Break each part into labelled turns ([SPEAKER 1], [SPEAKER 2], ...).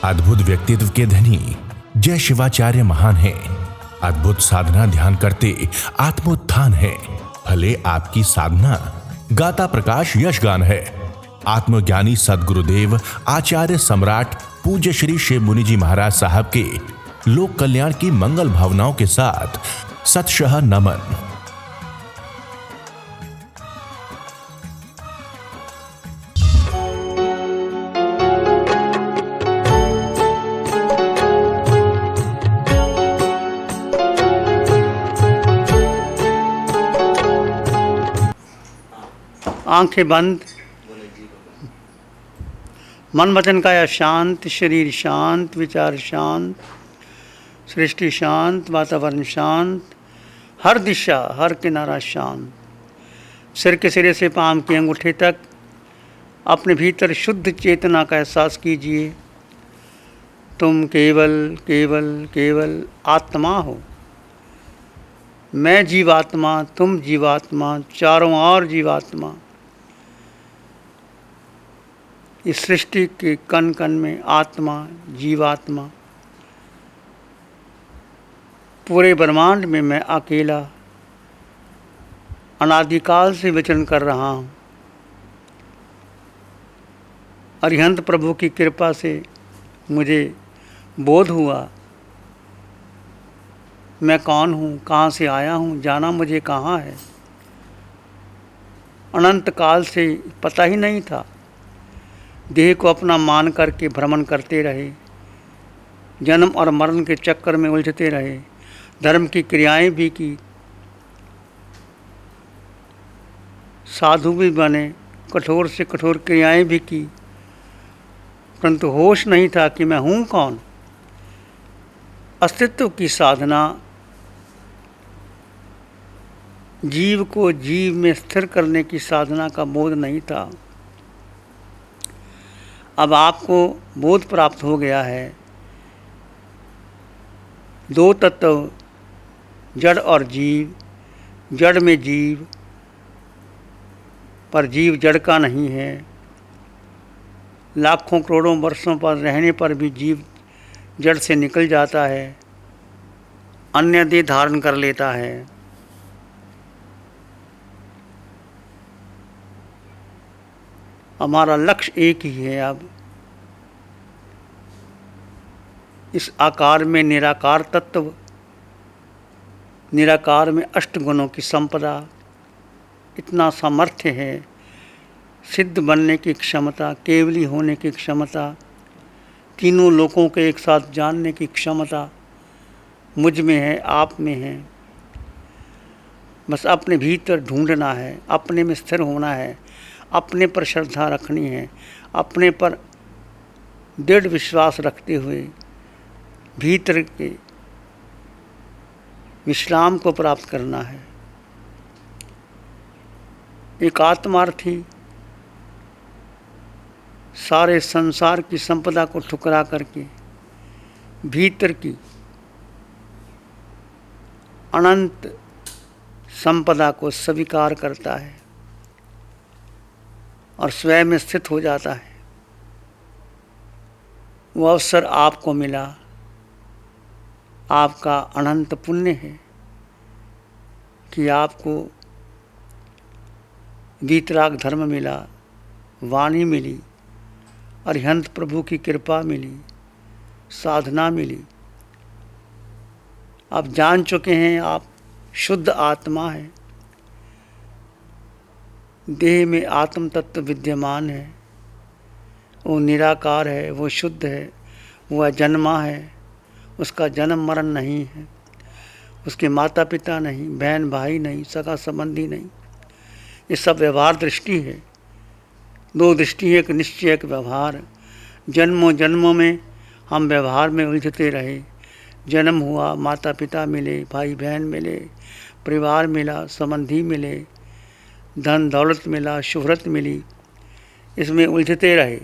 [SPEAKER 1] अद्भुत व्यक्तित्व के धनी जय शिवाचार्य महान हैं। अद्भुत साधना ध्यान करते आत्मोत्थान है। भले आपकी साधना गाता प्रकाश यशगान है। आत्मज्ञानी सद्गुरुदेव आचार्य सम्राट पूज्य श्री शिव मुनि जी महाराज साहब के लोक कल्याण की मंगल भावनाओं के साथ सतशः नमन।
[SPEAKER 2] आंखें बंद, मन वचन काया शांत, शरीर शांत, विचार शांत, सृष्टि शांत, वातावरण शांत, हर दिशा हर किनारा शांत। सिर के सिरे से पांव के अंगूठे तक अपने भीतर शुद्ध चेतना का एहसास कीजिए। तुम केवल केवल केवल आत्मा हो। मैं जीवात्मा, तुम जीवात्मा, चारों ओर जीवात्मा। इस सृष्टि के कण कण में आत्मा, जीवात्मा। पूरे ब्रह्मांड में मैं अकेला अनादिकाल से विचरण कर रहा हूँ। अरिहंत प्रभु की कृपा से मुझे बोध हुआ मैं कौन हूँ, कहाँ से आया हूँ, जाना मुझे कहाँ है। अनंत काल से पता ही नहीं था। देह को अपना मान करके भ्रमण करते रहे, जन्म और मरण के चक्कर में उलझते रहे, धर्म की क्रियाएं भी की, साधु भी बने, कठोर से कठोर क्रियाएं भी की, परंतु होश नहीं था कि मैं हूँ कौन। अस्तित्व की साधना जीव को जीव में स्थिर करने की साधना का बोध नहीं था। अब आपको बोध प्राप्त हो गया है। दो तत्व, जड़ और जीव, जड़ में जीव, पर जीव जड़ का नहीं है। लाखों करोड़ों वर्षों पर रहने पर भी जीव जड़ से निकल जाता है, अन्य देह धारण कर लेता है। हमारा लक्ष्य एक ही है। अब इस आकार में निराकार तत्व, निराकार में अष्ट गुणों की संपदा, इतना सामर्थ्य है, सिद्ध बनने की क्षमता, केवली होने की क्षमता, तीनों लोकों के एक साथ जानने की क्षमता मुझ में है, आप में है। बस अपने भीतर ढूंढना है, अपने में स्थिर होना है, अपने पर श्रद्धा रखनी है, अपने पर दृढ़ विश्वास रखते हुए भीतर के विश्राम को प्राप्त करना है। एक आत्मार्थी सारे संसार की संपदा को ठुकरा करके भीतर की अनंत संपदा को स्वीकार करता है और स्वयं में स्थित हो जाता है। वो अवसर आपको मिला, आपका अनंत पुण्य है कि आपको वीतराग धर्म मिला, वाणी मिली, अरिहंत प्रभु की कृपा मिली, साधना मिली। आप जान चुके हैं आप शुद्ध आत्मा है। देह में आत्म तत्व विद्यमान है, वो निराकार है, वो शुद्ध है, वो अजन्मा है, उसका जन्म मरण नहीं है, उसके माता पिता नहीं, बहन भाई नहीं, सगा संबंधी नहीं। ये सब व्यवहार दृष्टि है। दो दृष्टि है, एक निश्चय एक व्यवहार। जन्मों जन्मों में हम व्यवहार में उलझते रहे। जन्म हुआ, माता पिता मिले, भाई बहन मिले, परिवार मिला, संबंधी मिले, धन दौलत मिला, शोहरत मिली, इसमें उलझते रहे।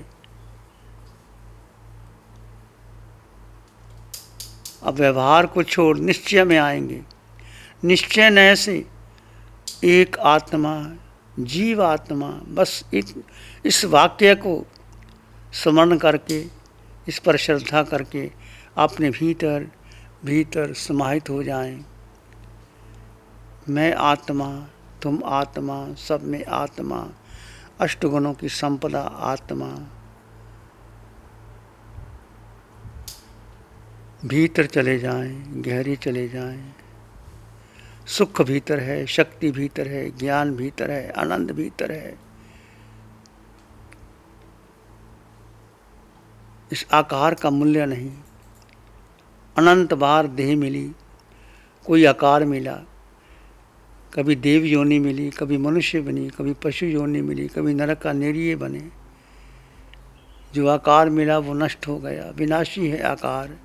[SPEAKER 2] अब व्यवहार को छोड़ निश्चय में आएंगे। निश्चय न से एक आत्मा, जीव आत्मा। बस इस वाक्य को स्मरण करके, इस पर श्रद्धा करके अपने भीतर भीतर समाहित हो जाएं। मैं आत्मा, तुम आत्मा, सब में आत्मा, अष्टगुणों की संपदा आत्मा। भीतर चले जाएं, गहरे चले जाएं। सुख भीतर है, शक्ति भीतर है, ज्ञान भीतर है, आनंद भीतर है। इस आकार का मूल्य नहीं। अनंत बार देह मिली, कोई आकार मिला, कभी देव योनि मिली, कभी मनुष्य बनी, कभी पशु योनि मिली, कभी नरक का निरीय बने। जो आकार मिला वो नष्ट हो गया, विनाशी है आकार,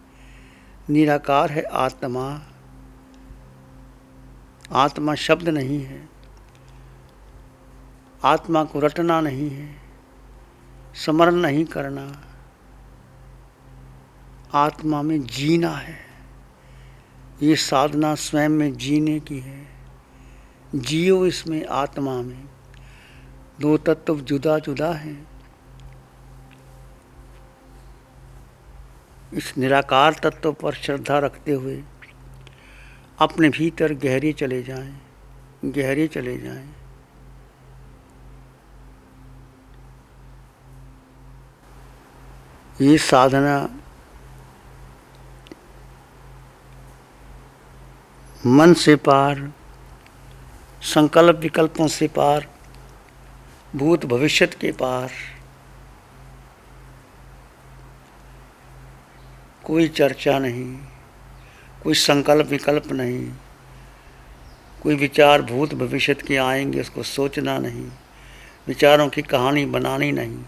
[SPEAKER 2] निराकार है आत्मा। आत्मा शब्द नहीं है, आत्मा को रटना नहीं है, स्मरण नहीं करना, आत्मा में जीना है। ये साधना स्वयं में जीने की है। जियो इसमें, आत्मा में। दो तत्व जुदा जुदा हैं। इस निराकार तत्व पर श्रद्धा रखते हुए अपने भीतर गहरे चले जाएं, गहरे चले जाएं। ये साधना मन से पार, संकल्प विकल्पों से पार, भूत भविष्यत के पार। कोई चर्चा नहीं, कोई संकल्प विकल्प नहीं, कोई विचार भूत भविष्यत के आएंगे उसको सोचना नहीं, विचारों की कहानी बनानी नहीं।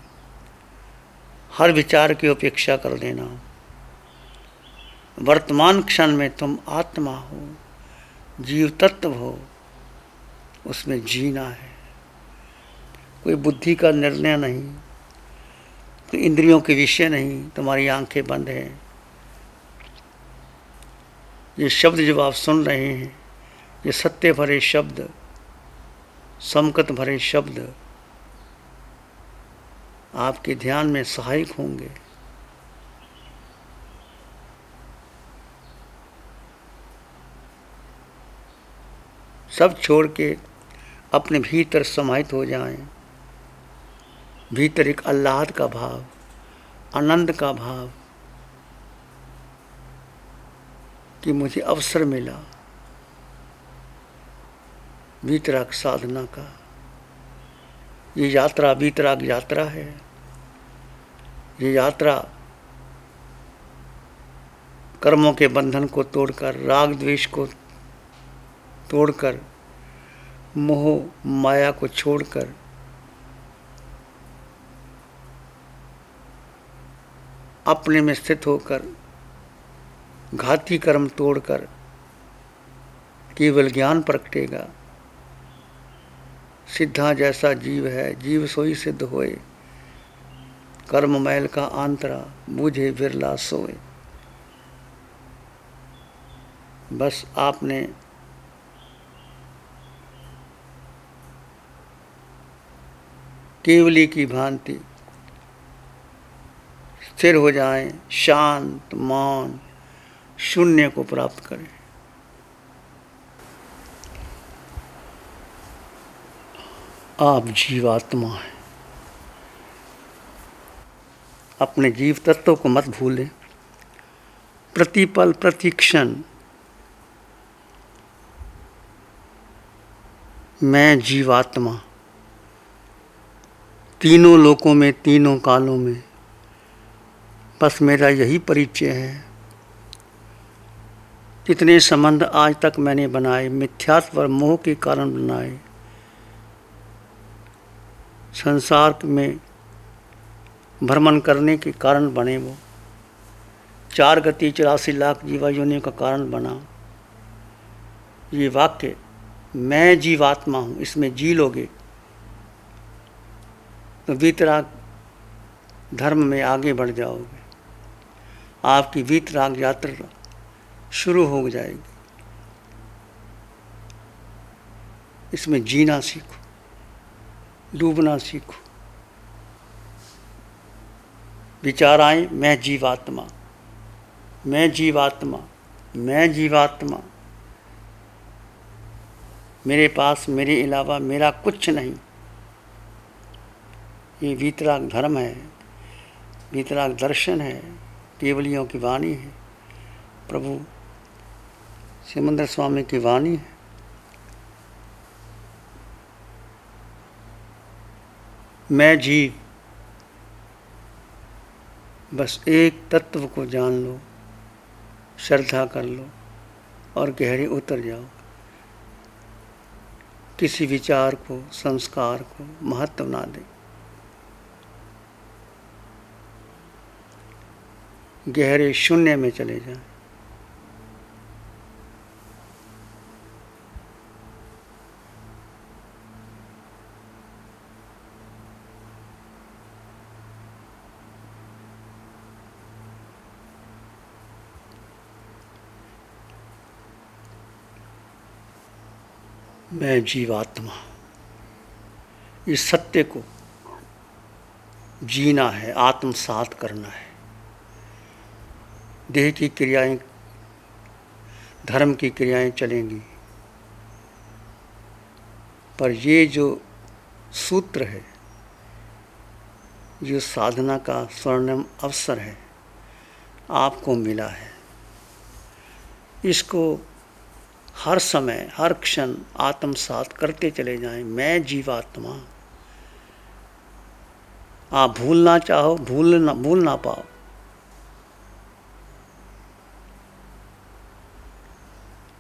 [SPEAKER 2] हर विचार की उपेक्षा कर देना। वर्तमान क्षण में तुम आत्मा हो, जीव तत्व हो, उसमें जीना है। कोई बुद्धि का निर्णय नहीं, कोई इंद्रियों के विषय नहीं। तुम्हारी आंखें बंद हैं। ये शब्द जब आप सुन रहे हैं, ये सत्य भरे शब्द, समकत भरे शब्द आपके ध्यान में सहायक होंगे। सब छोड़ के अपने भीतर समाहित हो जाएं। भीतर एक आह्लाद का भाव, आनंद का भाव कि मुझे अवसर मिला वीतराग साधना का। ये यात्रा वीतराग यात्रा है। ये यात्रा कर्मों के बंधन को तोड़कर, राग द्वेष को तोड़कर, मोह माया को छोड़कर अपने में स्थित होकर, घाती कर्म तोड़कर केवल ज्ञान प्रगटेगा। सिद्धा जैसा जीव है, जीव सोई सिद्ध होए। कर्म मैल का आंतरा, बूझे बिरला सोए। बस आपने केवली की भांति स्थिर हो जाएं, शांत, मौन, शून्य को प्राप्त करें। आप जीवात्मा हैं। अपने जीव तत्व को मत भूलें। प्रतिपल प्रतिक्षण मैं जीवात्मा, तीनों लोकों में, तीनों कालों में, बस मेरा यही परिचय है। जितने संबंध आज तक मैंने बनाए, मिथ्यात्व और मोह के कारण बनाए, संसार में भ्रमण करने के कारण बने, वो 4 गति 84 लाख जीवा योनियों का कारण बना। ये वाक्य मैं जीवात्मा हूँ, इसमें जी लोगे तो वीतराग धर्म में आगे बढ़ जाओगे। आपकी वीतराग यात्रा शुरू हो जाएगी। इसमें जीना सीखो, डूबना सीखो। विचार आए मैं जीवात्मा, मैं जीवात्मा, मैं जीवात्मा, मेरे पास मेरे अलावा मेरा कुछ नहीं। ये वीतराग धर्म है, वीतराग दर्शन है, केवलियों की वाणी है, प्रभु सिमंदर स्वामी की वाणी है। मैं जीव, बस एक तत्व को जान लो, श्रद्धा कर लो और गहरे उतर जाओ। किसी विचार को, संस्कार को महत्व ना दे, गहरे शून्य में चले जाएं। मैं जीवात्मा, इस सत्य को जीना है, आत्मसात करना है। देह की क्रियाएं, धर्म की क्रियाएं चलेंगी, पर ये जो सूत्र है, जो साधना का स्वर्णिम अवसर है, आपको मिला है। इसको हर समय, हर क्षण आत्मसात करते चले जाएं। मैं जीवात्मा। आप भूलना चाहो, भूल ना पाओ।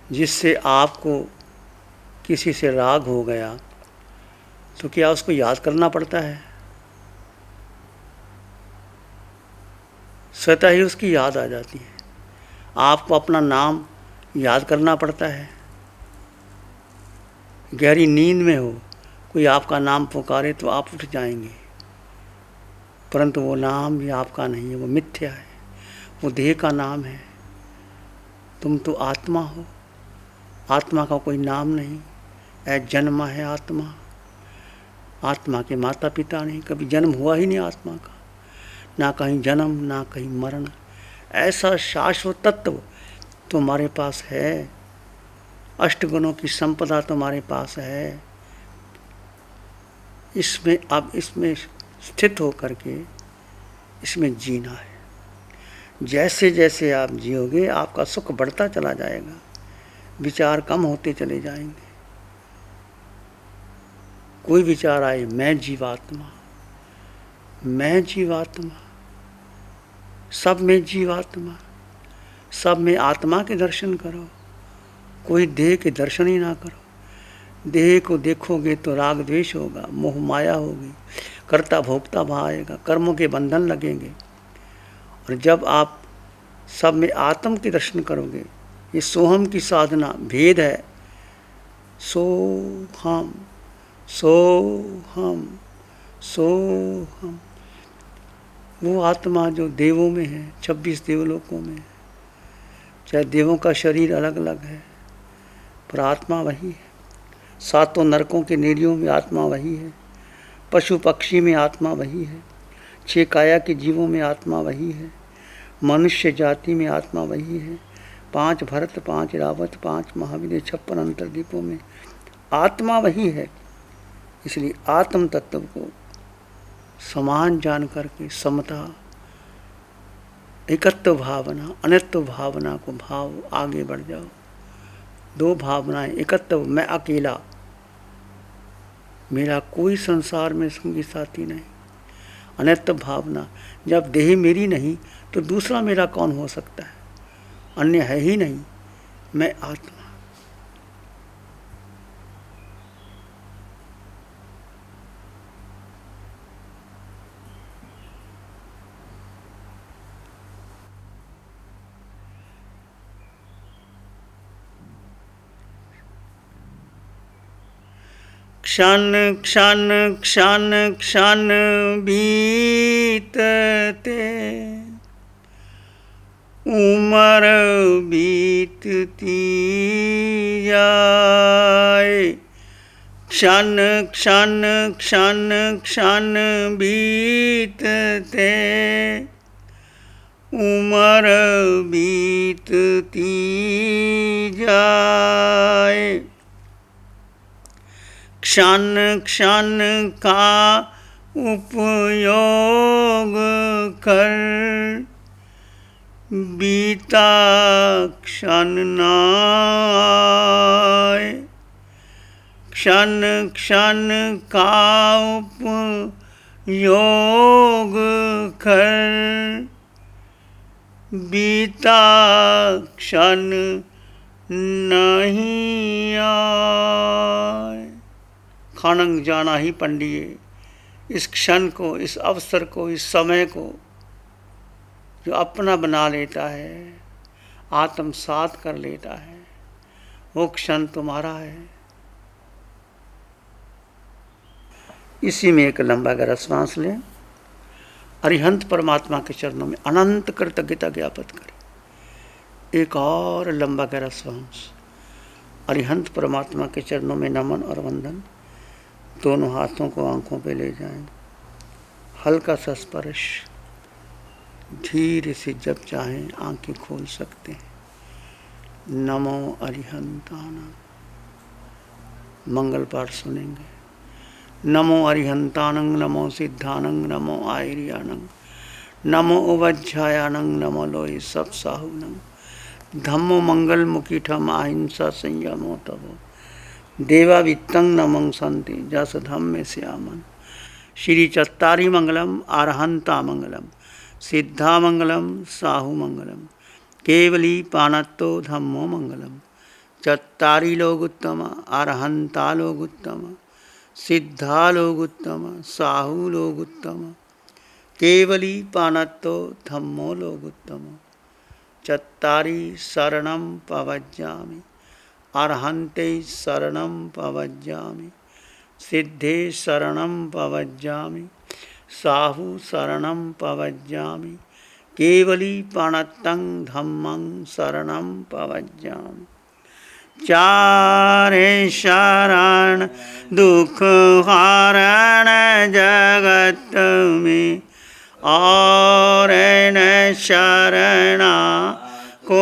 [SPEAKER 2] जिससे आपको किसी से राग हो गया तो क्या उसको याद करना पड़ता है? स्वतः ही उसकी याद आ जाती है। आपको अपना नाम याद करना पड़ता है। गहरी नींद में हो, कोई आपका नाम पुकारे तो आप उठ जाएंगे, परंतु वो नाम भी आपका नहीं है, वो मिथ्या है, वो देह का नाम है। तुम तो आत्मा हो, आत्मा का कोई नाम नहीं। जन्मा है आत्मा, आत्मा के माता पिता नहीं, कभी जन्म हुआ ही नहीं आत्मा का, ना कहीं जन्म ना कहीं मरण। ऐसा शाश्वत तत्व तुम्हारे पास है, अष्टगुणों की संपदा तुम्हारे पास है। इसमें अब इसमें स्थित होकर के इसमें जीना है। जैसे जैसे आप जियोगे आपका सुख बढ़ता चला जाएगा, विचार कम होते चले जाएंगे। कोई विचार आए मैं जीवात्मा, मैं जीवात्मा, सब में जीवात्मा, सब में आत्मा के दर्शन करो। कोई देह के दर्शन ही ना करो। देह को देखोगे तो राग द्वेष होगा, मोह माया होगी, कर्ता भोक्ता भाव आएगा, कर्मों के बंधन लगेंगे। और जब आप सब में आत्म के दर्शन करोगे, ये सोहम की साधना भेद है। सोहम, सोहम, सोहम, वो आत्मा जो देवों में है, 26 देवलोकों में है। चाहे देवों का शरीर अलग अलग है, पर आत्मा वही है। 7 नरकों के नेरियों में आत्मा वही है, पशु पक्षी में आत्मा वही है, 6 काया के जीवों में आत्मा वही है, मनुष्य जाति में आत्मा वही है, 5 भरत, 5 रावत, 5 महावीर, 56 अंतर्दीपों में आत्मा वही है। इसलिए आत्म तत्व को समान जान करके समता, एकत्व भावना, अनित्व भावना को भाव आगे बढ़ जाओ। 2 भावनाएं, एकत्व मैं अकेला, मेरा कोई संसार में संगी साथी नहीं। अनित्व भावना, जब देह मेरी नहीं तो दूसरा मेरा कौन हो सकता है? अन्य है ही नहीं, मैं आत्मा। क्षण क्षण क्षण क्षण बीतते, उम्र बीतती जाए, क्षण क्षण क्षण क्षण बीतते उम्र बीतती जाए। क्षण क्षण का उपयोग कर बीता क्षण न आए। क्षण क्षण का उपयोग कर बीता क्षण नहीं आए। खानंग जाना ही पंडिये, इस क्षण को, इस अवसर को, इस समय को जो अपना बना लेता है, आत्मसात कर लेता है, वो क्षण तुम्हारा है। इसी में एक लंबा गहरा श्वास लें। अरिहंत परमात्मा के चरणों में अनंत कृतज्ञता ज्ञापित करें। एक और लंबा गहरा श्वास। अरिहंत परमात्मा के चरणों में नमन और वंदन। दोनों हाथों को आंखों पे ले जाएं। हल्का सा स्पर्श। धीरे से जब चाहें आंखें खोल सकते हैं। नमो अरिहंतानंग। मंगल पाठ सुनेंगे। नमो अरिहंतानंग, नमो सिद्धानंग, नमो आयरियानंग, नमो उवज्झायानंग, नमो लोहि सब साहुनंग। धम्मो मंगल मुखीठम अहिंसा संयमो तबो देवा वित्तंग नमंग संति जस धम्मे श्यामन। श्री चत्तारी मंगलम, अरहंता मंगलम, सिद्धा मंगलम, साहु मंगलम, केवली पानत्तो धम्मो मंगलम। चत्तारी लोग उत्तम, अरहंता लोग उत्तम, सिद्धा लोग उत्तम, साहु लोग उत्तम, केवली पानत्तो धम्मो लोग उत्तम। चत्तारी शरणं पवज्जामि, अरहन्ते शरणं पवज्जामि, सिद्धे शरणं पवज्जामि, साहु शरणं पवज्जामि, केवली पाणत्तं धम्मं शरणं पवज्जामि। चारे शरण दुख हरण जगत में, और न शरणा को